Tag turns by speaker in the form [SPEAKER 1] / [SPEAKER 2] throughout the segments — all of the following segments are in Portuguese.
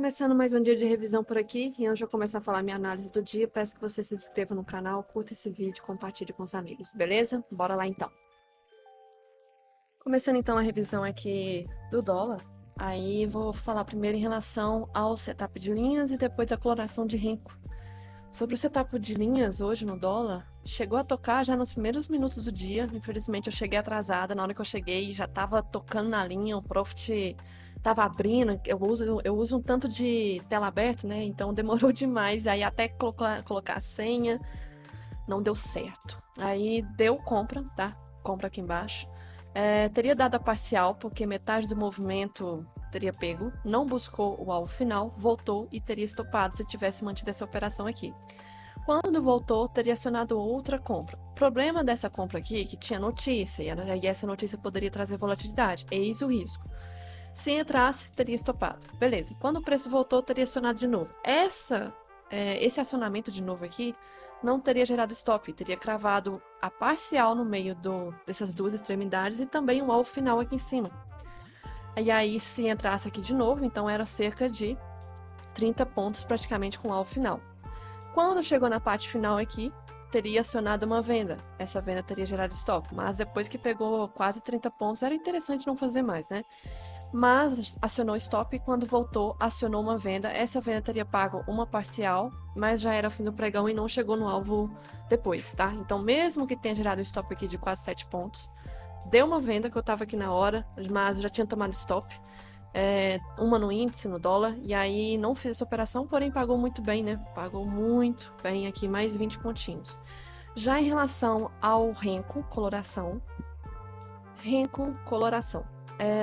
[SPEAKER 1] Começando mais um dia de revisão por aqui, e antes de eu começar a falar minha análise do dia, peço que você se inscreva no canal, curta esse vídeo, compartilhe com os amigos, beleza? Bora lá então. Começando então a revisão aqui do dólar, aí vou falar primeiro em relação ao setup de linhas e depois a coloração de renko. Sobre o setup de linhas hoje no dólar, chegou a tocar já nos primeiros minutos do dia, infelizmente eu cheguei atrasada, na hora que eu cheguei já estava tocando na linha, o Profit tava abrindo, eu uso um tanto de tela aberta, né? Então demorou demais. Aí até colocar a senha, não deu certo. Aí deu compra, tá? Compra aqui embaixo. Teria dado a parcial, porque metade do movimento teria pego, não buscou o alvo final, voltou e teria estopado se tivesse mantido essa operação aqui. Quando voltou, teria acionado outra compra. O problema dessa compra aqui é que tinha notícia, e essa notícia poderia trazer volatilidade. Eis o risco. Se entrasse, teria estopado. Beleza. Quando o preço voltou, teria acionado de novo. Esse acionamento de novo aqui não teria gerado stop, teria cravado a parcial no meio dessas duas extremidades e também o alvo final aqui em cima. E aí, se entrasse aqui de novo, então era cerca de 30 pontos praticamente com o alvo final. Quando chegou na parte final aqui, teria acionado uma venda. Essa venda teria gerado stop, mas depois que pegou quase 30 pontos, era interessante não fazer mais, né? Mas acionou stop e quando voltou, acionou uma venda. Essa venda teria pago uma parcial, mas já era fim do pregão e não chegou no alvo depois, tá? Então, mesmo que tenha gerado um stop aqui de quase 7 pontos, deu uma venda que eu tava aqui na hora, mas já tinha tomado stop. Uma no índice, no dólar, e aí não fiz essa operação, porém pagou muito bem, né? Pagou muito bem aqui, mais 20 pontinhos. Já em relação ao renko, coloração.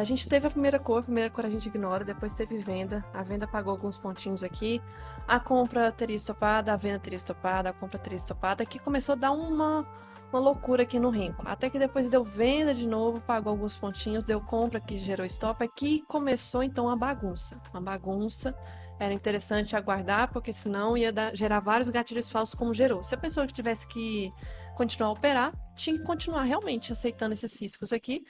[SPEAKER 1] A gente teve a primeira cor a gente ignora, depois teve venda, a venda pagou alguns pontinhos aqui, a compra teria estopado, a venda teria estopado, a compra teria estopado, aqui começou a dar uma loucura aqui no renko, até que depois deu venda de novo, pagou alguns pontinhos, deu compra que gerou stop, aqui começou então uma bagunça, era interessante aguardar, porque senão ia gerar vários gatilhos falsos como gerou. Se a pessoa que tivesse que continuar a operar, tinha que continuar realmente aceitando esses riscos aqui.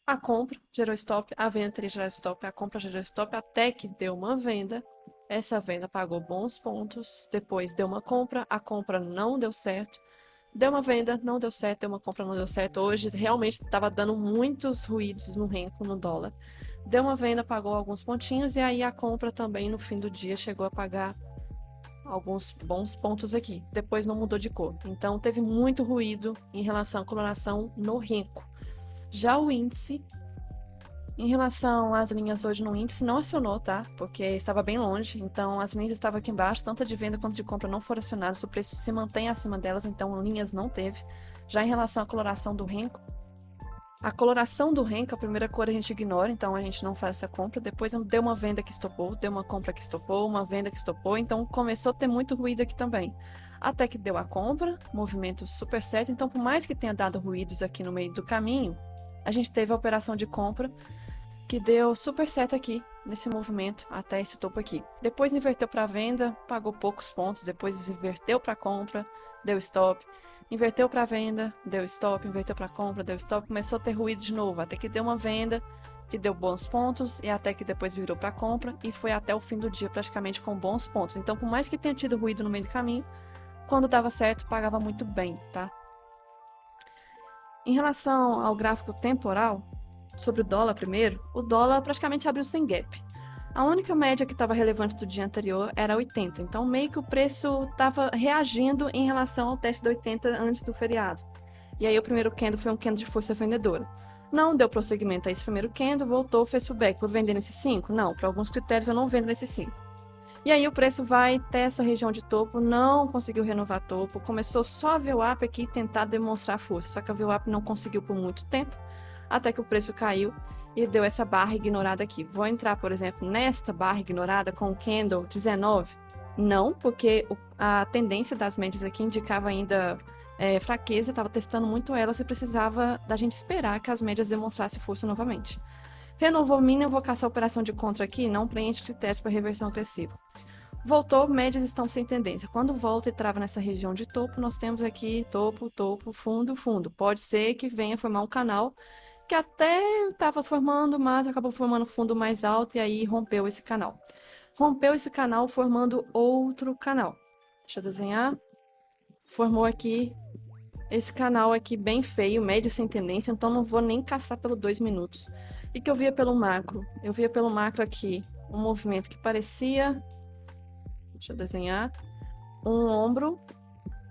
[SPEAKER 1] A compra gerou stop, a venda teria gerado stop, a compra gerou stop, até que deu uma venda. Essa venda pagou bons pontos, depois deu uma compra, a compra não deu certo. Deu uma venda, não deu certo, deu uma compra, não deu certo. Hoje realmente estava dando muitos ruídos no renko, no dólar. Deu uma venda, pagou alguns pontinhos, e aí a compra também no fim do dia chegou a pagar alguns bons pontos aqui. Depois não mudou de cor. Então teve muito ruído em relação à coloração no renko. Já o índice, em relação às linhas hoje no índice, não acionou, tá? Porque estava bem longe, então as linhas estavam aqui embaixo, tanto a de venda quanto de compra não foram acionadas, o preço se mantém acima delas, então linhas não teve. Já em relação à coloração do renko, a coloração do renko, a primeira cor a gente ignora, então a gente não faz essa compra. Depois deu uma venda que estopou, deu uma compra que estopou, uma venda que estopou, então começou a ter muito ruído aqui também. Até que deu a compra, movimento super certo, então por mais que tenha dado ruídos aqui no meio do caminho, a gente teve a operação de compra que deu super certo aqui nesse movimento até esse topo aqui. Depois inverteu para venda, pagou poucos pontos, depois inverteu para compra, deu stop. Inverteu para venda, deu stop, inverteu para compra, deu stop, começou a ter ruído de novo, até que deu uma venda que deu bons pontos e até que depois virou para compra e foi até o fim do dia praticamente com bons pontos. Então, por mais que tenha tido ruído no meio do caminho, quando dava certo, pagava muito bem, tá? Em relação ao gráfico temporal, sobre o dólar primeiro, o dólar praticamente abriu sem gap. A única média que estava relevante do dia anterior era 80, então meio que o preço estava reagindo em relação ao teste de 80 antes do feriado. E aí o primeiro candle foi um candle de força vendedora. Não deu prosseguimento a esse primeiro candle, voltou, fez pullback. Vou vender nesse 5? Não, para alguns critérios eu não vendo nesse 5. E aí o preço vai até essa região de topo, não conseguiu renovar topo, começou só a VWAP aqui tentar demonstrar força, só que a VWAP não conseguiu por muito tempo, até que o preço caiu e deu essa barra ignorada aqui. Vou entrar, por exemplo, nesta barra ignorada com o candle 19? Não, porque a tendência das médias aqui indicava ainda fraqueza, estava testando muito elas e precisava da gente esperar que as médias demonstrassem força novamente. Renovou mínimo, vou caçar a operação de contra aqui, não preenche critérios para reversão agressiva. Voltou, médias estão sem tendência. Quando volta e trava nessa região de topo, nós temos aqui topo, topo, fundo, fundo. Pode ser que venha formar um canal que até estava formando, mas acabou formando fundo mais alto e aí rompeu esse canal. rompeu esse canal formando outro canal. Deixa eu desenhar. Formou aqui esse canal aqui bem feio, média sem tendência, então não vou nem caçar pelo 2 minutos. E que eu via pelo macro? Eu via pelo macro aqui um movimento que parecia, deixa eu desenhar, um ombro,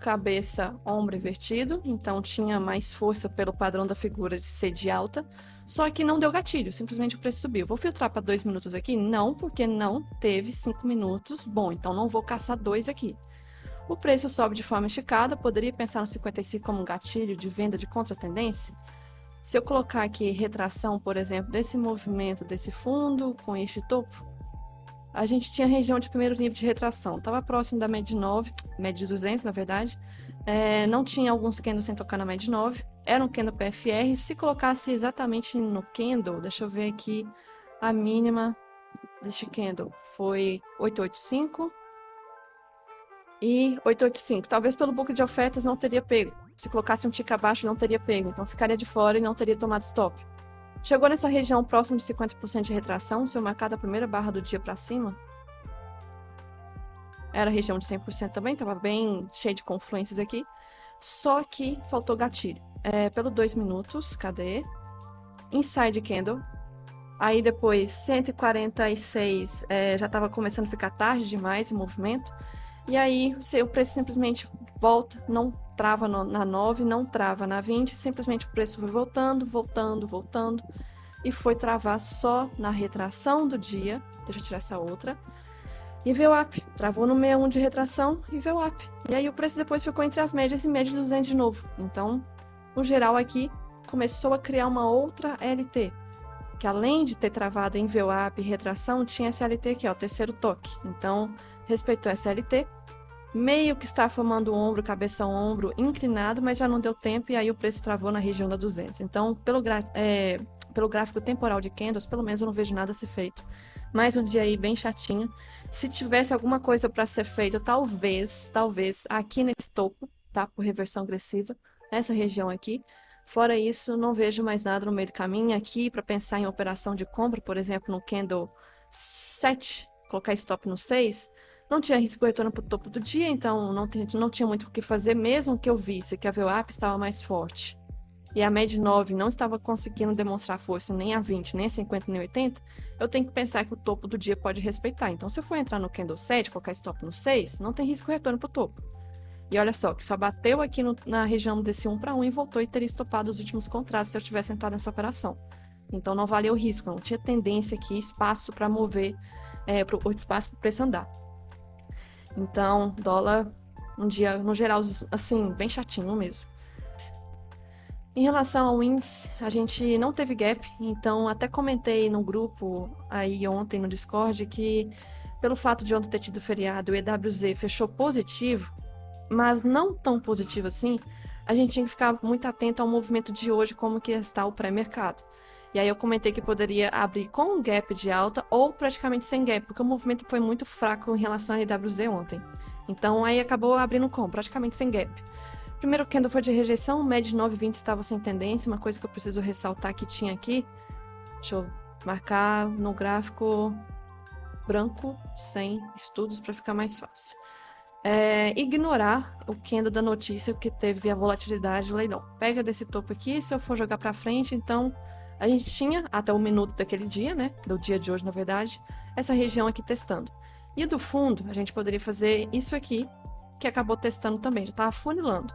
[SPEAKER 1] cabeça, ombro invertido, então tinha mais força pelo padrão da figura de ser de alta, só que não deu gatilho, simplesmente o preço subiu. Vou filtrar para 2 minutos aqui? Não, porque não teve 5 minutos. Bom, então não vou caçar 2 aqui. O preço sobe de forma esticada, poderia pensar no 55 como um gatilho de venda de contratendência? Se eu colocar aqui retração, por exemplo, desse movimento desse fundo com este topo, a gente tinha região de primeiro nível de retração, estava próximo da média de 9, média de 200 na verdade, não tinha alguns candles sem tocar na média de 9, era um candle PFR, se colocasse exatamente no candle, deixa eu ver aqui, a mínima deste candle foi 885, e 885, talvez pelo book de ofertas não teria pego. Se colocasse um tick abaixo não teria pego, então ficaria de fora e não teria tomado stop. Chegou nessa região próximo de 50% de retração, se eu marcar da primeira barra do dia para cima, era região de 100% também, estava bem cheio de confluências aqui, só que faltou gatilho. Pelo 2 minutos, cadê? Inside candle, aí depois 146, já estava começando a ficar tarde demais o movimento, e aí o preço simplesmente volta, não trava na 9, não trava na 20, simplesmente o preço foi voltando, voltando, voltando, e foi travar só na retração do dia, deixa eu tirar essa outra, e VWAP, travou no 61 de retração e VWAP. E aí o preço depois ficou entre as médias e médias de 200 de novo. Então, no geral aqui, começou a criar uma outra LT, que além de ter travado em VWAP e retração, tinha essa LT aqui, ó, o terceiro toque. Então, respeitou essa LT, meio que está formando o ombro, cabeça ombro inclinado, mas já não deu tempo e aí o preço travou na região da 200. Então, pelo gráfico temporal de candles, pelo menos eu não vejo nada a ser feito. Mais um dia aí bem chatinho. Se tivesse alguma coisa para ser feito, talvez aqui nesse topo, tá? Por reversão agressiva, nessa região aqui. Fora isso, não vejo mais nada no meio do caminho aqui para pensar em operação de compra, por exemplo, no candle 7, colocar stop no 6. Não tinha risco de retorno para o topo do dia, então não tinha muito o que fazer, mesmo que eu visse que a VWAP estava mais forte. E a média 9 não estava conseguindo demonstrar força nem a 20, nem a 50, nem a 80, eu tenho que pensar que o topo do dia pode respeitar. Então, se eu for entrar no candle 7, colocar stop no 6, não tem risco de retorno para o topo. E olha só, que só bateu aqui na região desse 1 para 1 e voltou e teria estopado os últimos contratos se eu tivesse entrado nessa operação. Então, não valia o risco, não tinha tendência aqui, espaço para mover, espaço para o preço andar. Então, dólar, um dia, no geral, assim, bem chatinho mesmo. Em relação ao índice, a gente não teve gap, então até comentei no grupo aí ontem no Discord que pelo fato de ontem ter tido feriado, o EWZ fechou positivo, mas não tão positivo assim, a gente tinha que ficar muito atento ao movimento de hoje, como que está o pré-mercado. E aí eu comentei que poderia abrir com um gap de alta ou praticamente sem gap, porque o movimento foi muito fraco em relação ao EWZ ontem. Então aí acabou abrindo com, praticamente sem gap. Primeiro candle foi de rejeição, o médio 9,20 estava sem tendência, uma coisa que eu preciso ressaltar que tinha aqui. Deixa eu marcar no gráfico branco, sem estudos, para ficar mais fácil. Ignorar o candle da notícia que teve a volatilidade do leilão. Pega desse topo aqui, se eu for jogar para frente, então a gente tinha até o minuto daquele dia, né, do dia de hoje na verdade, essa região aqui testando. E do fundo, a gente poderia fazer isso aqui, que acabou testando também, já estava funilando.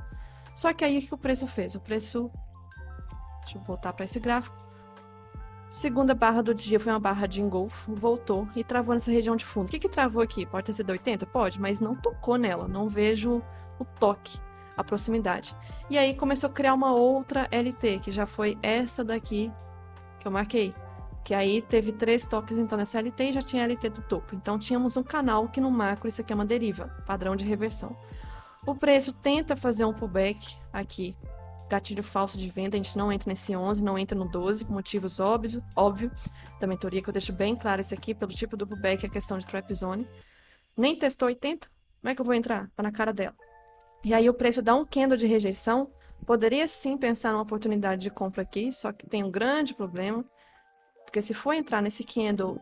[SPEAKER 1] Só que aí o que o preço fez? O preço, deixa eu voltar para esse gráfico, segunda barra do dia foi uma barra de engolfo, voltou e travou nessa região de fundo. O que travou aqui? Pode ter sido 80? Pode, mas não tocou nela, não vejo o toque, a proximidade. E aí começou a criar uma outra LT, que já foi essa daqui que eu marquei. Que aí teve 3 toques então nessa LT e já tinha LT do topo. Então tínhamos um canal que no macro isso aqui é uma deriva, padrão de reversão. O preço tenta fazer um pullback aqui, gatilho falso de venda, a gente não entra nesse 11, não entra no 12, por motivos óbvio da mentoria, que eu deixo bem claro esse aqui, pelo tipo do pullback, a questão de trap zone. Nem testou 80, como é que eu vou entrar? Tá na cara dela. E aí o preço dá um candle de rejeição, poderia sim pensar numa oportunidade de compra aqui, só que tem um grande problema, Porque se for entrar nesse candle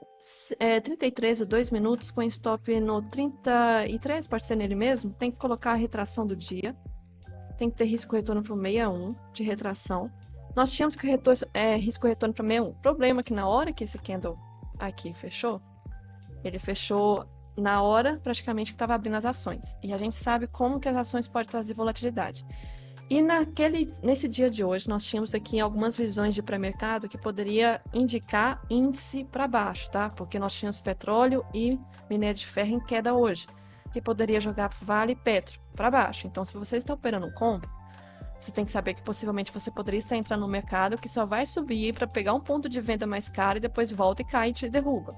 [SPEAKER 1] 33 ou 2 minutos com stop no 33, pode ser nele mesmo, tem que colocar a retração do dia. Tem que ter risco retorno para o 61 de retração. Nós tínhamos que risco retorno para 61. O problema é que na hora que esse candle aqui fechou, ele fechou na hora praticamente que estava abrindo as ações. E a gente sabe como que as ações podem trazer volatilidade. E nesse dia de hoje, nós tínhamos aqui algumas visões de pré-mercado que poderia indicar índice para baixo, tá? Porque nós tínhamos petróleo e minério de ferro em queda hoje, que poderia jogar Vale e Petro para baixo. Então, se você está operando compra, você tem que saber que possivelmente você poderia estar entrando no mercado que só vai subir para pegar um ponto de venda mais caro e depois volta e cai e te derruba.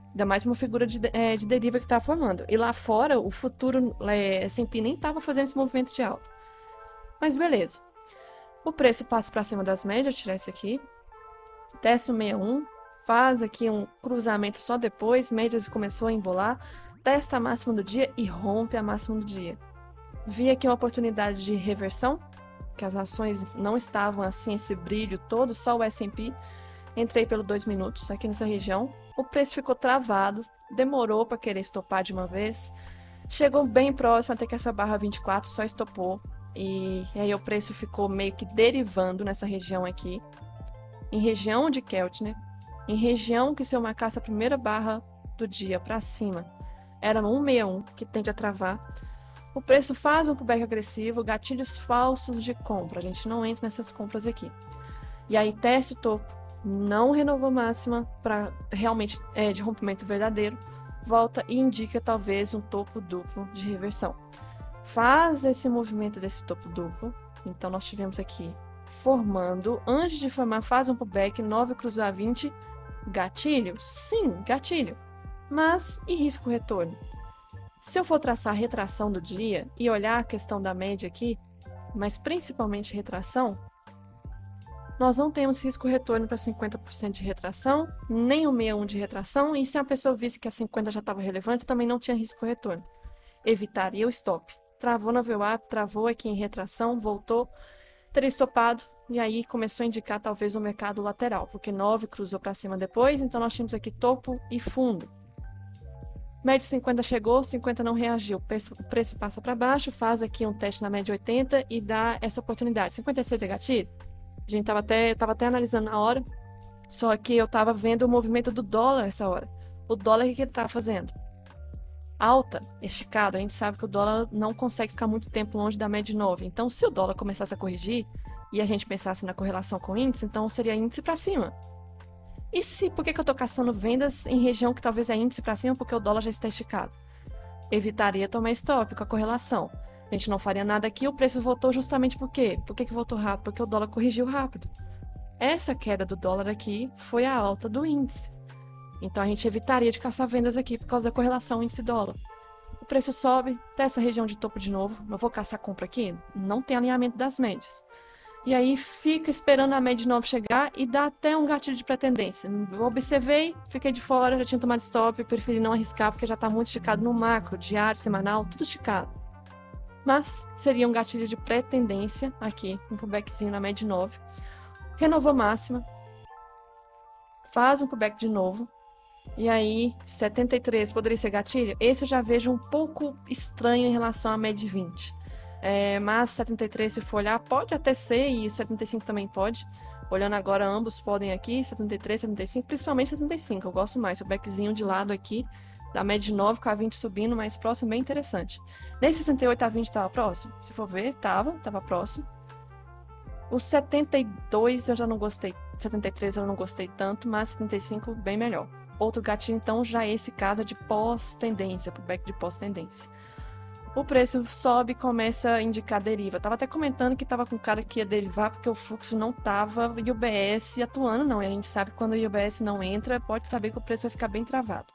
[SPEAKER 1] Ainda mais uma figura de deriva que está formando. E lá fora, o futuro S&P nem estava fazendo esse movimento de alta. Mas beleza. O preço passa para cima das médias, tirar esse aqui. Desce o 61, faz aqui um cruzamento só depois, médias começou a embolar, testa a máxima do dia e rompe a máxima do dia. Vi aqui uma oportunidade de reversão, que as ações não estavam assim, esse brilho todo, só o S&P. Entrei pelo 2 minutos aqui nessa região. O preço ficou travado, demorou para querer estopar de uma vez. Chegou bem próximo até que essa barra 24 só estopou. E aí o preço ficou meio que derivando nessa região aqui. Em região de Keltner, em região que se eu marcasse a primeira barra do dia para cima, era no 161, que tende a travar. O preço faz um pullback agressivo, gatilhos falsos de compra. A gente não entra nessas compras aqui. E aí teste o topo, não renovou máxima para realmente de rompimento verdadeiro. Volta e indica talvez um topo duplo de reversão. Faz esse movimento desse topo duplo. Então nós tivemos aqui formando, antes de formar faz um pullback, 9 cruzou a 20, gatilho? Sim, gatilho. Mas e risco retorno? Se eu for traçar a retração do dia e olhar a questão da média aqui, mas principalmente retração, nós não temos risco retorno para 50% de retração, nem o 61 de retração, e se a pessoa visse que a 50 já estava relevante, também não tinha risco retorno. Evitaria o stop. Travou na VWAP, travou aqui em retração, voltou, teria estopado, e aí começou a indicar talvez um mercado lateral, porque 9 cruzou para cima depois, então nós tínhamos aqui topo e fundo. Média 50 chegou, 50 não reagiu, o preço passa para baixo, faz aqui um teste na média 80 e dá essa oportunidade. 56 é gatilho? A gente tava até analisando na hora, só que eu estava vendo o movimento do dólar essa hora. O dólar, o que ele está fazendo? Alta, esticado, a gente sabe que o dólar não consegue ficar muito tempo longe da média de 9. Então, se o dólar começasse a corrigir e a gente pensasse na correlação com o índice, então seria índice para cima. E por que eu estou caçando vendas em região que talvez é índice para cima porque o dólar já está esticado? Evitaria tomar stop com a correlação. A gente não faria nada aqui, o preço voltou justamente por quê? Por que voltou rápido? Porque o dólar corrigiu rápido. Essa queda do dólar aqui foi a alta do índice. Então a gente evitaria de caçar vendas aqui por causa da correlação índice-dólar. O preço sobe, testa a região de topo de novo. Não vou caçar compra aqui, não tem alinhamento das médias. E aí fica esperando a média de novo chegar e dá até um gatilho de pré-tendência. Eu observei, fiquei de fora, já tinha tomado stop, preferi não arriscar porque já está muito esticado no macro, diário, semanal, tudo esticado. Mas seria um gatilho de pré-tendência aqui, um pullbackzinho na média de 9. Renovou máxima, faz um pullback de novo. E aí, 73 poderia ser gatilho? Esse eu já vejo um pouco estranho em relação à média de 20. Mas 73, se for olhar, pode até ser, e 75 também pode. Olhando agora, ambos podem aqui, 73, 75, principalmente 75. Eu gosto mais, o backzinho de lado aqui, da média de 9 com a 20 subindo, mais próximo, bem interessante. Nesse 68 a 20 estava próximo? Se for ver, estava próximo. O 72 eu já não gostei, 73 eu não gostei tanto, mas 75 bem melhor. Outro gatilho, então, já esse caso é de pós-tendência, pullback de pós-tendência. O preço sobe e começa a indicar deriva. Tava até comentando que tava com cara que ia derivar porque o fluxo não tava e o IBS atuando, não. E a gente sabe que quando o IBS não entra, pode saber que o preço vai ficar bem travado.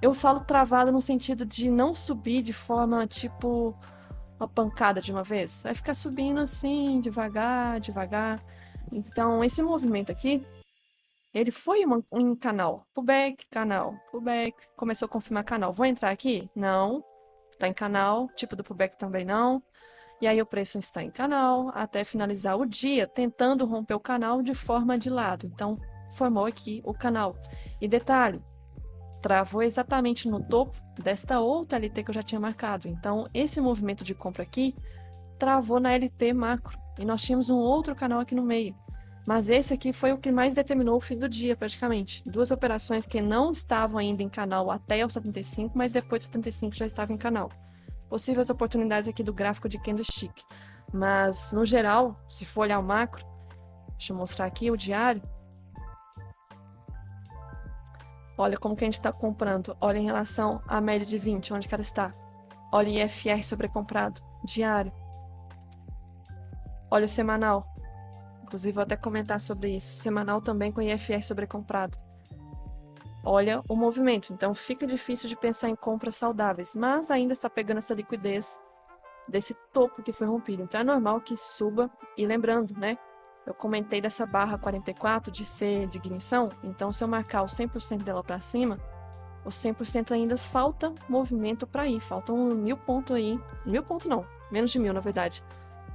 [SPEAKER 1] Eu falo travado no sentido de não subir de forma, tipo, uma pancada de uma vez. Vai ficar subindo assim, devagar, devagar. Então, esse movimento aqui, ele foi um canal. Pullback, começou a confirmar canal. Vou entrar aqui? Não. Está em canal. Tipo do pullback também não. E aí o preço está em canal até finalizar o dia, tentando romper o canal de forma de lado. Então, formou aqui o canal. E detalhe, travou exatamente no topo desta outra LT que eu já tinha marcado. Então, esse movimento de compra aqui travou na LT macro. E nós tínhamos um outro canal aqui no meio. Mas esse aqui foi o que mais determinou o fim do dia, praticamente. Duas operações que não estavam ainda em canal até o 75, mas depois do 75 já estava em canal. Possíveis oportunidades aqui do gráfico de candlestick. Mas, no geral, se for olhar o macro, deixa eu mostrar aqui o diário. Olha como que a gente está comprando. Olha em relação à média de 20, onde que ela está. Olha o IFR sobrecomprado, diário. Olha o semanal. Inclusive, vou até comentar sobre isso. Semanal também com IFR sobrecomprado. Olha o movimento. Então, fica difícil de pensar em compras saudáveis, mas ainda está pegando essa liquidez desse topo que foi rompido. Então, é normal que suba. E lembrando, né? Eu comentei dessa barra 44 de ser de ignição. Então, se eu marcar o 100% dela para cima, o 100% ainda falta movimento para ir. Faltam 1000 pontos aí. 1000 pontos não. Menos de 1000, na verdade.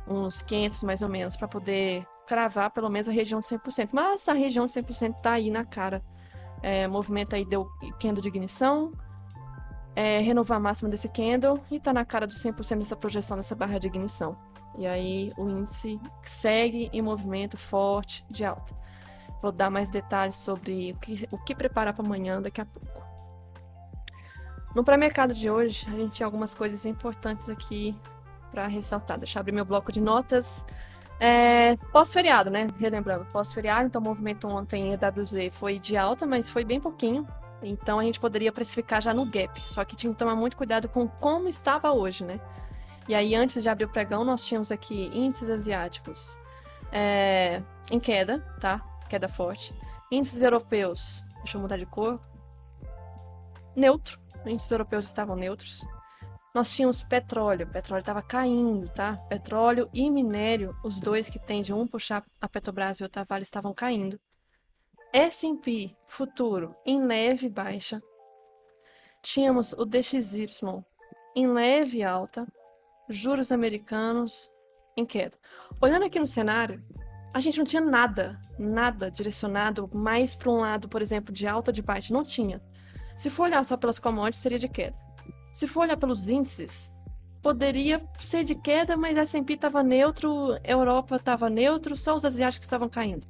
[SPEAKER 1] Uns 500 mais ou menos, para poder cravar pelo menos a região de 100%. Mas a região de 100% tá aí na cara. Movimento aí deu candle de ignição. Renovar a máxima desse candle. E tá na cara do 100% dessa projeção dessa barra de ignição. E aí o índice segue em movimento forte de alta. Vou dar mais detalhes sobre o que preparar para amanhã daqui a pouco. No pré-mercado de hoje, a gente tem algumas coisas importantes aqui para ressaltar. Deixa eu abrir meu bloco de notas. Pós-feriado, né? Relembrando, pós-feriado, então o movimento ontem em EWZ foi de alta, mas foi bem pouquinho. Então a gente poderia precificar já no gap, só que tinha que tomar muito cuidado com como estava hoje, né? E aí, antes de abrir o pregão, nós tínhamos aqui índices asiáticos em queda, tá? Queda forte. Índices europeus, deixa eu mudar de cor, neutro. Índices europeus estavam neutros. Nós tínhamos petróleo estava caindo, tá? Petróleo e minério, os dois que tendem um puxar a Petrobras e outra Vale, estavam caindo. S&P futuro em leve baixa. Tínhamos o DXY em leve alta. Juros americanos em queda. Olhando aqui no cenário, a gente não tinha nada direcionado mais para um lado, por exemplo, de alta ou de baixa. Não tinha. Se for olhar só pelas commodities, seria de queda. Se for olhar pelos índices, poderia ser de queda, mas S&P estava neutro, Europa estava neutro, só os asiáticos estavam caindo.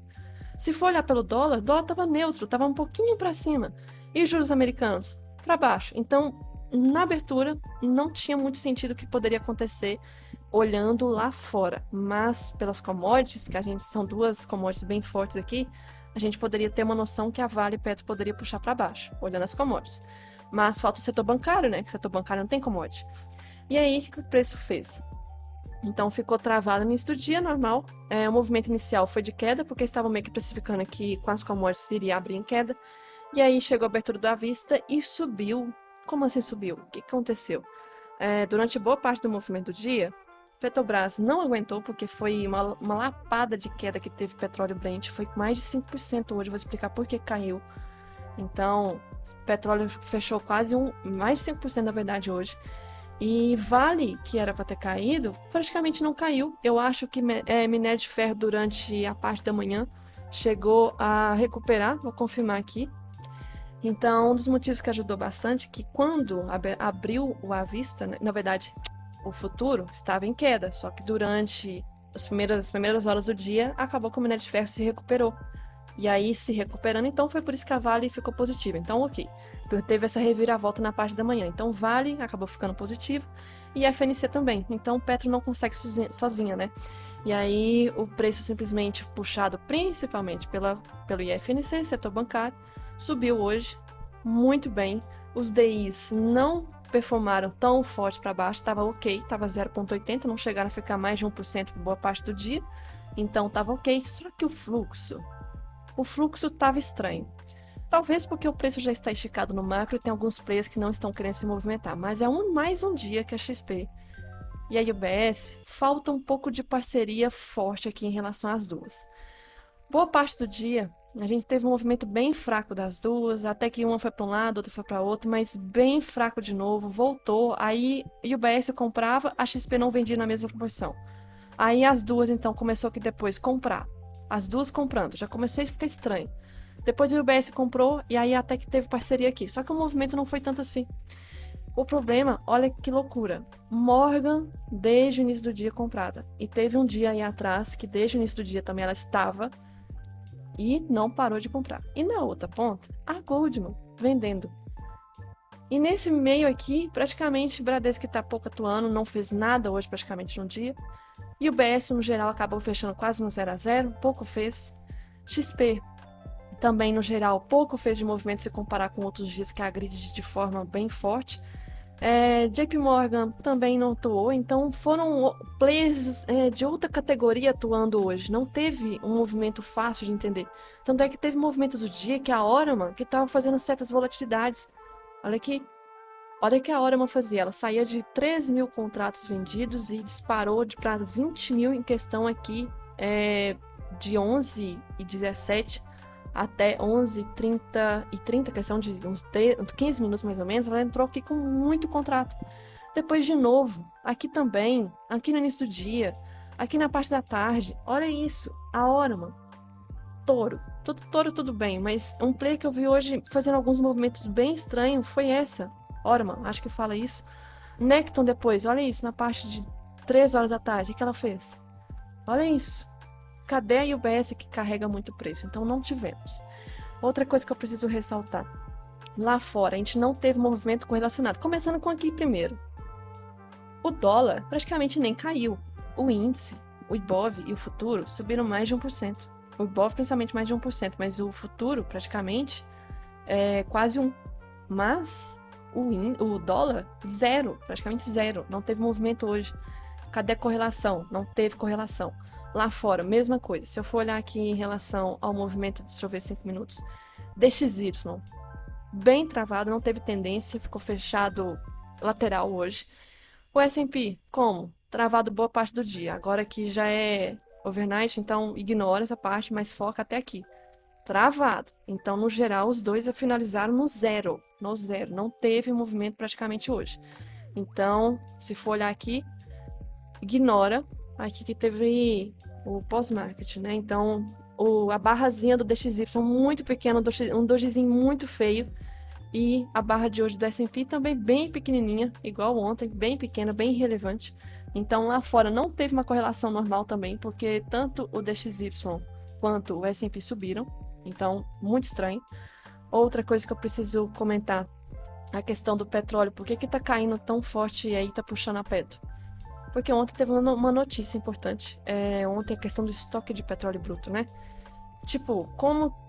[SPEAKER 1] Se for olhar pelo dólar, o dólar estava neutro, estava um pouquinho para cima. E os juros americanos? Para baixo. Então, na abertura, não tinha muito sentido o que poderia acontecer olhando lá fora. Mas, pelas commodities, que são duas commodities bem fortes aqui, a gente poderia ter uma noção que a Vale e Petro poderia puxar para baixo, olhando as commodities. Mas falta o setor bancário, né? Que o setor bancário não tem commodity. E aí, o que o preço fez? Então, ficou travado no início do dia, normal. O movimento inicial foi de queda, porque estavam meio que precificando que com as commodities iria abrir em queda. E aí, chegou a abertura do à vista e subiu. Como assim subiu? O que aconteceu? Durante boa parte do movimento do dia, Petrobras não aguentou, porque foi uma lapada de queda que teve petróleo Brent. Foi mais de 5% hoje, vou explicar por que caiu. Então, petróleo fechou mais de 5% na verdade hoje. E Vale, que era para ter caído, praticamente não caiu. Eu acho que minério de ferro durante a parte da manhã chegou a recuperar, vou confirmar aqui. Então, um dos motivos que ajudou bastante é que quando abriu o à vista, né, na verdade, o futuro estava em queda, só que durante as primeiras horas do dia, acabou que o minério de ferro se recuperou. E aí, se recuperando, então foi por isso que a Vale ficou positiva. Então, ok, teve essa reviravolta na parte da manhã. Então, Vale acabou ficando positivo e a FNC também. Então, o Petro não consegue sozinha, né? E aí, o preço simplesmente puxado principalmente pelo IFNC, setor bancário, subiu hoje muito bem. Os DIs não performaram tão forte para baixo, estava ok, estava 0,80, não chegaram a ficar mais de 1% por boa parte do dia. Então, estava ok, só que o fluxo estava estranho. Talvez porque o preço já está esticado no macro e tem alguns players que não estão querendo se movimentar, mas mais um dia que a XP e a UBS falta um pouco de parceria forte aqui em relação às duas. Boa parte do dia a gente teve um movimento bem fraco das duas, até que uma foi para um lado, outra foi para outro, mas bem fraco de novo, voltou, aí a UBS comprava, a XP não vendia na mesma proporção. Aí as duas então começou que depois comprar. As duas comprando, já começou a ficar estranho. Depois o UBS comprou e aí até que teve parceria aqui. Só que o movimento não foi tanto assim. O problema, olha que loucura. Morgan, desde o início do dia, comprada. E teve um dia aí atrás que desde o início do dia também ela estava e não parou de comprar. E na outra ponta, a Goldman vendendo. E nesse meio aqui, praticamente, Bradesco está pouco atuando, não fez nada hoje praticamente no dia. E o BS, no geral, acabou fechando quase no 0 a 0, pouco fez. XP também, no geral, pouco fez de movimento se comparar com outros dias que agride de forma bem forte. JP Morgan também não atuou, então foram players de outra categoria atuando hoje. Não teve um movimento fácil de entender. Tanto é que teve movimentos do dia que a Orama, que estava fazendo certas volatilidades. Olha aqui. Olha o que a Orama fazia. Ela saía de 3 mil contratos vendidos e disparou para 20 mil em questão aqui de 11 e 17 até 11h30 questão de uns 15 minutos mais ou menos, ela entrou aqui com muito contrato. Depois de novo, aqui também, aqui no início do dia, aqui na parte da tarde, olha isso, a Orama, touro, tudo bem, mas um player que eu vi hoje fazendo alguns movimentos bem estranhos foi essa, Orama, acho que fala isso. Necton depois, olha isso, na parte de 3 horas da tarde, o que ela fez? Olha isso. Cadê a UBS que carrega muito preço? Então não tivemos. Outra coisa que eu preciso ressaltar. Lá fora, a gente não teve movimento correlacionado. Começando com aqui primeiro. O dólar praticamente nem caiu. O índice, o Ibov e o futuro subiram mais de 1%. O Ibov principalmente mais de 1%, mas o futuro praticamente é quase 1%. Mas o dólar, zero, praticamente zero. Não teve movimento hoje. Cadê a correlação? Não teve correlação. Lá fora, mesma coisa. Se eu for olhar aqui em relação ao movimento, deixa eu ver 5 minutos. DXY, bem travado, não teve tendência, ficou fechado lateral hoje. O S&P, como? Travado boa parte do dia. Agora aqui já é overnight, então ignora essa parte, mas foca até aqui. Travado. Então, no geral, os dois finalizaram no zero. No zero. Não teve movimento praticamente hoje. Então, se for olhar aqui, ignora aqui que teve o pós-market, né? Então, a barrazinha do DXY muito pequena, um dojizinho muito feio. E a barra de hoje do S&P também bem pequenininha, igual ontem, bem pequena, bem irrelevante. Então, lá fora não teve uma correlação normal também, porque tanto o DXY quanto o S&P subiram. Então, muito estranho. Outra coisa que eu preciso comentar, a questão do petróleo. Por que tá caindo tão forte e aí tá puxando a pedra? Porque ontem teve uma notícia importante. Ontem a questão do estoque de petróleo bruto, né? Tipo,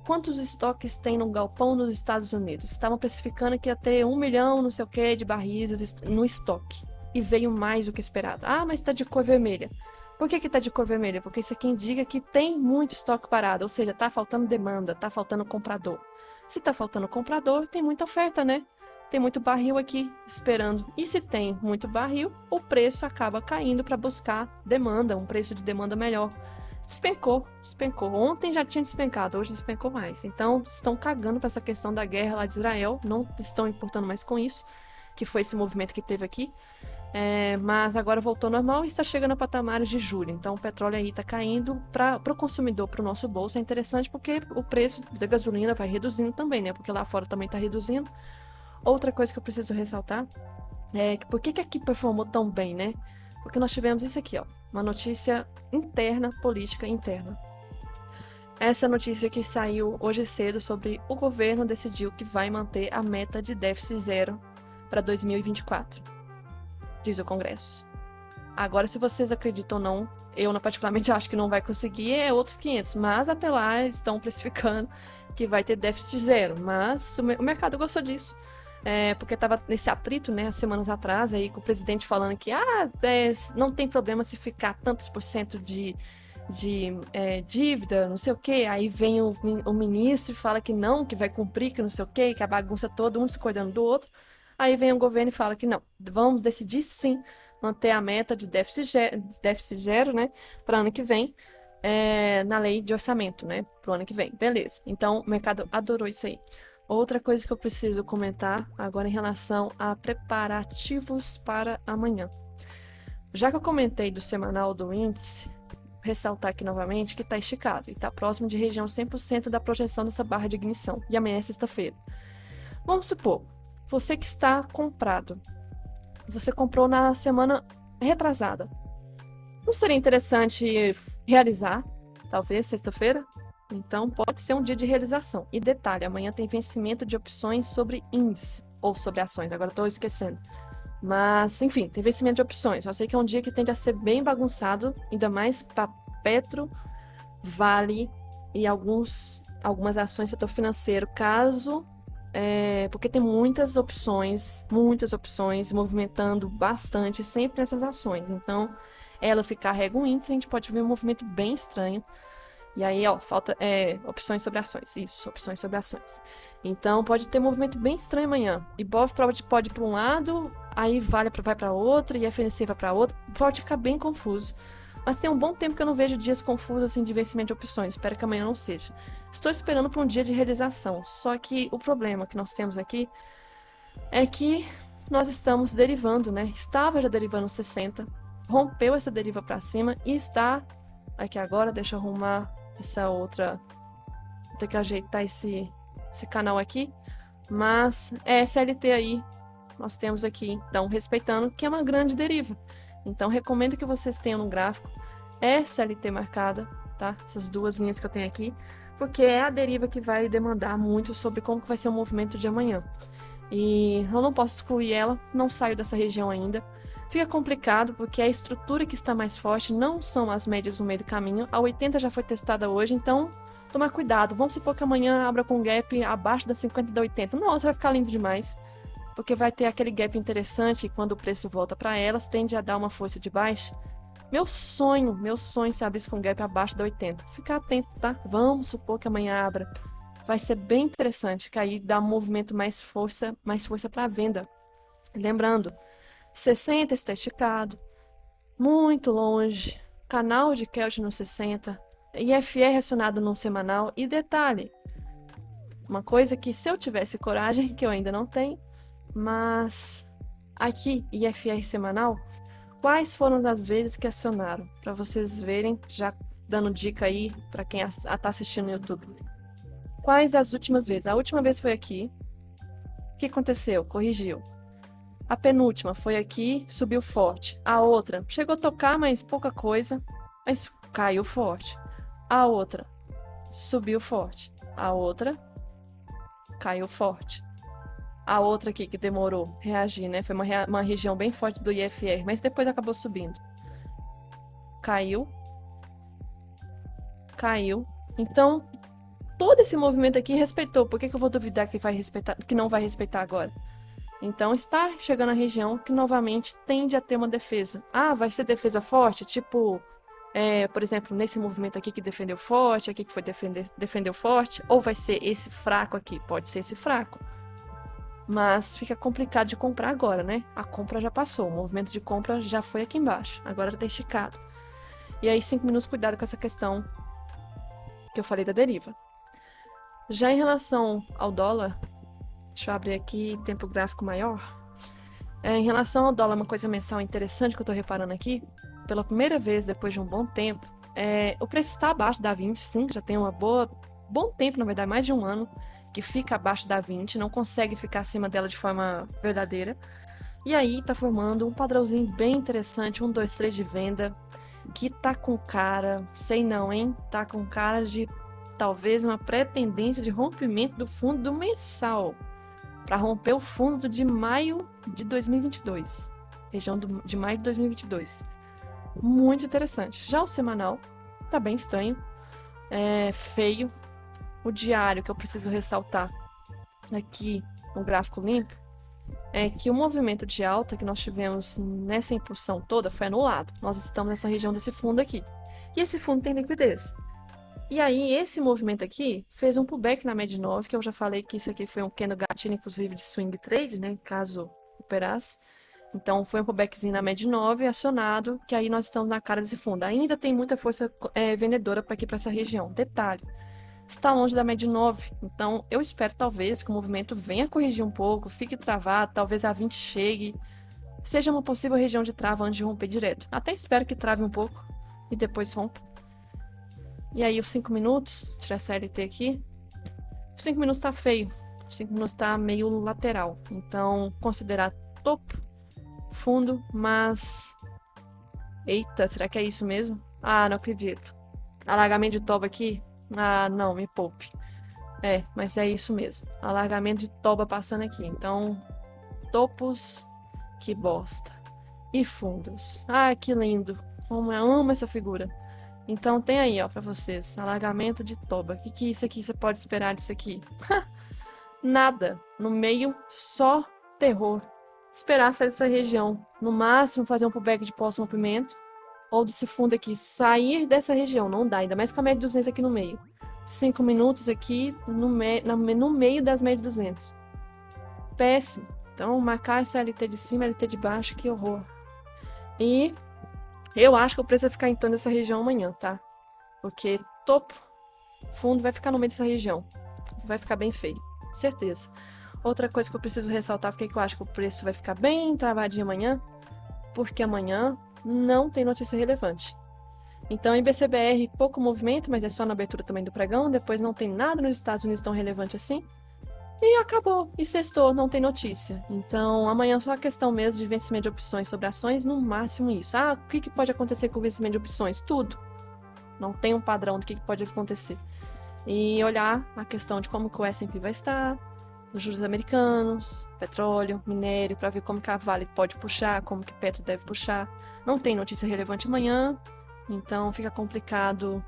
[SPEAKER 1] quantos estoques tem no galpão nos Estados Unidos? Estavam precificando que ia ter 1 milhão, não sei o que, de barris no estoque. E veio mais do que esperado. Ah, mas tá de cor vermelha. Por que tá de cor vermelha? Porque isso aqui indica que tem muito estoque parado. Ou seja, tá faltando demanda, tá faltando comprador. Se tá faltando comprador, tem muita oferta, né? Tem muito barril aqui esperando. E se tem muito barril, o preço acaba caindo para buscar demanda, um preço de demanda melhor. Despencou. Ontem já tinha despencado, hoje despencou mais. Então, estão cagando para essa questão da guerra lá de Israel, não estão importando mais com isso, que foi esse movimento que teve aqui. Mas agora voltou ao normal e está chegando a patamares de julho. Então, o petróleo aí está caindo para o consumidor, para o nosso bolso. É interessante porque o preço da gasolina vai reduzindo também, né? Porque lá fora também está reduzindo. Outra coisa que eu preciso ressaltar é que por que aqui performou tão bem, né? Porque nós tivemos isso aqui, ó, uma notícia interna, política interna. Essa notícia que saiu hoje cedo sobre o governo decidiu que vai manter a meta de déficit zero para 2024, diz o Congresso. Agora, se vocês acreditam ou não, eu particularmente acho que não vai conseguir, é outros 500, mas até lá estão precificando que vai ter déficit zero, mas o mercado gostou disso. Porque estava nesse atrito, né, semanas atrás, aí com o presidente falando que não tem problema se ficar tantos por cento de dívida, não sei o que. Aí vem o ministro e fala que não, que vai cumprir, que não sei o que, que a bagunça toda, um discordando do outro. Aí vem o governo e fala que não, vamos decidir sim manter a meta de déficit zero, né, para ano que vem, na lei de orçamento, né, para o ano que vem. Beleza. Então o mercado adorou isso aí. Outra coisa que eu preciso comentar agora em relação a preparativos para amanhã. Já que eu comentei do semanal do índice, ressaltar aqui novamente que está esticado e está próximo de região 100% da projeção dessa barra de ignição. E amanhã é sexta-feira. Vamos supor, você que está comprado, você comprou na semana retrasada. Não seria interessante realizar, talvez, sexta-feira? Então, pode ser um dia de realização. E detalhe, amanhã tem vencimento de opções sobre índice, ou sobre ações, agora estou esquecendo. Mas, enfim, tem vencimento de opções. Eu sei que é um dia que tende a ser bem bagunçado, ainda mais para Petro, Vale e algumas ações do setor financeiro, porque tem muitas opções movimentando bastante sempre nessas ações. Então, elas que carregam o índice, a gente pode ver um movimento bem estranho. E aí, ó, falta opções sobre ações. Isso, opções sobre ações. Então, pode ter um movimento bem estranho amanhã. Ibov pode ir para um lado, aí Vale vai para outro, e FNC vai para outro. Pode ficar bem confuso. Mas tem um bom tempo que eu não vejo dias confusos assim de vencimento de opções. Espero que amanhã não seja. Estou esperando para um dia de realização. Só que o problema que nós temos aqui é que nós estamos derivando, né? Estava já derivando 60, rompeu essa deriva para cima e está aqui agora. Deixa eu arrumar essa outra. Vou ter que ajeitar esse canal aqui. Mas é SLT aí. Nós temos aqui, então, respeitando que é uma grande deriva. Então, recomendo que vocês tenham no gráfico SLT marcada, tá? Essas duas linhas que eu tenho aqui, porque é a deriva que vai demandar muito sobre como que vai ser o movimento de amanhã. E eu não posso excluir ela, não saio dessa região ainda. Fica complicado porque a estrutura que está mais forte não são as médias no meio do caminho. A 80 já foi testada hoje, então tomar cuidado. Vamos supor que amanhã abra com gap abaixo da 50 e da 80. Nossa, vai ficar lindo demais. Porque vai ter aquele gap interessante e quando o preço volta para elas, tende a dar uma força de baixa. Meu sonho se abrisse com gap abaixo da 80. Fica atento, tá? Vamos supor que amanhã abra. Vai ser bem interessante, que aí dá um movimento mais força para a venda. Lembrando, 60 está esticado, muito longe, canal de Kelch no 60, IFR acionado no semanal. E detalhe, uma coisa que se eu tivesse coragem, que eu ainda não tenho, mas aqui, IFR semanal, quais foram as vezes que acionaram? Para vocês verem, já dando dica aí para quem está assistindo no YouTube. Quais as últimas vezes? A última vez foi aqui. O que aconteceu? Corrigiu. A penúltima foi aqui, subiu forte. A outra chegou a tocar, mas pouca coisa, mas caiu forte. A outra subiu forte. A outra caiu forte. A outra aqui que demorou reagir, né? Foi uma região bem forte do IFR, mas depois acabou subindo. Caiu. Caiu. Então, todo esse movimento aqui respeitou. Por que eu vou duvidar que não vai respeitar agora? Então, está chegando a região que novamente tende a ter uma defesa. Ah, vai ser defesa forte? Tipo, por exemplo, nesse movimento aqui que defendeu forte, aqui que foi defendeu forte, ou vai ser esse fraco aqui? Pode ser esse fraco. Mas fica complicado de comprar agora, né? A compra já passou, o movimento de compra já foi aqui embaixo, agora está esticado. E aí, 5 minutos, cuidado com essa questão que eu falei da deriva. Já em relação ao dólar, deixa eu abrir aqui tempo gráfico maior. Em relação ao dólar, uma coisa mensal interessante que eu estou reparando aqui, pela primeira vez depois de um bom tempo, o preço está abaixo da 20, sim, já tem bom tempo, na verdade, mais de um ano, que fica abaixo da 20, não consegue ficar acima dela de forma verdadeira. E aí tá formando um padrãozinho bem interessante, 1, 2, 3 de venda, que tá com cara, sei não, hein? Tá com cara de talvez uma pré-tendência de rompimento do fundo do mensal, para romper o fundo de maio de 2022, região de maio de 2022. Muito interessante. Já o semanal tá bem estranho, feio. O diário que eu preciso ressaltar aqui no gráfico limpo é que o movimento de alta que nós tivemos nessa impulsão toda foi anulado. Nós estamos nessa região desse fundo aqui. E esse fundo tem liquidez. E aí, esse movimento aqui fez um pullback na média 9, que eu já falei que isso aqui foi um pequeno gatilho, inclusive, de swing trade, né? Caso operasse. Então, foi um pullbackzinho na média 9 acionado, que aí nós estamos na cara desse fundo. Ainda tem muita força vendedora para aqui, para essa região. Detalhe. Está longe da média 9, então eu espero talvez que o movimento venha corrigir um pouco, fique travado, talvez a 20 chegue, seja uma possível região de trava antes de romper direto. Até espero que trave um pouco e depois rompa, E aí os 5 minutos, tirar essa LT aqui, os 5 minutos tá feio, os 5 minutos tá meio lateral. Então, considerar topo, fundo, mas... Eita, será que é isso mesmo? Ah, não acredito. Alargamento de toba aqui? Ah, não, me poupe. É, mas é isso mesmo. Alargamento de toba passando aqui. Então, topos, que bosta. E fundos. Ah, que lindo. Como eu amo essa figura. Então tem aí, ó, pra vocês. Alargamento de toba. O que é isso aqui? Você pode esperar disso aqui? Nada. No meio, só terror. Esperar sair dessa região. No máximo, fazer um pullback de pós-rompimento. Ou desse fundo aqui, sair dessa região. Não dá, ainda mais com a média de 200 aqui no meio. 5 minutos aqui no meio das médias de 200. Péssimo. Então, marcar essa LT de cima, LT de baixo, que horror. E eu acho que o preço vai ficar em torno dessa região amanhã, tá? Porque topo, fundo vai ficar no meio dessa região. Vai ficar bem feio, certeza. Outra coisa que eu preciso ressaltar, porque eu acho que o preço vai ficar bem travadinho amanhã, porque amanhã não tem notícia relevante. Então, em BCBR, pouco movimento, mas é só na abertura também do pregão. Depois não tem nada nos Estados Unidos tão relevante assim. E acabou. E sextou, não tem notícia. Então, amanhã é só questão mesmo de vencimento de opções sobre ações, no máximo isso. Ah, o que pode acontecer com o vencimento de opções? Tudo. Não tem um padrão do que pode acontecer. E olhar a questão de como que o S&P vai estar, os juros americanos, petróleo, minério, para ver como que a Vale pode puxar, como que Petro deve puxar. Não tem notícia relevante amanhã. Então fica complicado,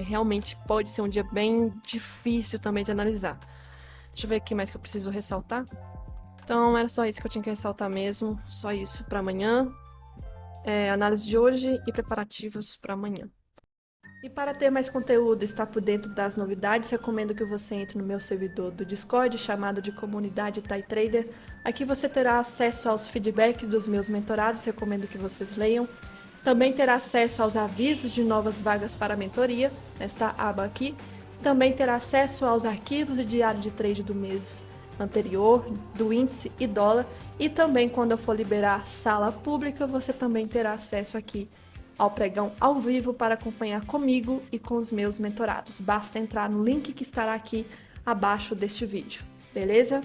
[SPEAKER 1] realmente pode ser um dia bem difícil também de analisar. Deixa eu ver o que mais que eu preciso ressaltar. Então era só isso que eu tinha que ressaltar mesmo, só isso para amanhã. Análise de hoje e preparativos para amanhã. E para ter mais conteúdo e estar por dentro das novidades, recomendo que você entre no meu servidor do Discord, chamado de Comunidade Thai Trader. Aqui você terá acesso aos feedbacks dos meus mentorados, recomendo que vocês leiam. Também terá acesso aos avisos de novas vagas para mentoria, nesta aba aqui. Também terá acesso aos arquivos de diário de trade do mês anterior, do índice e dólar. E também, quando eu for liberar sala pública, você também terá acesso aqui ao pregão ao vivo para acompanhar comigo e com os meus mentorados. Basta entrar no link que estará aqui abaixo deste vídeo, beleza?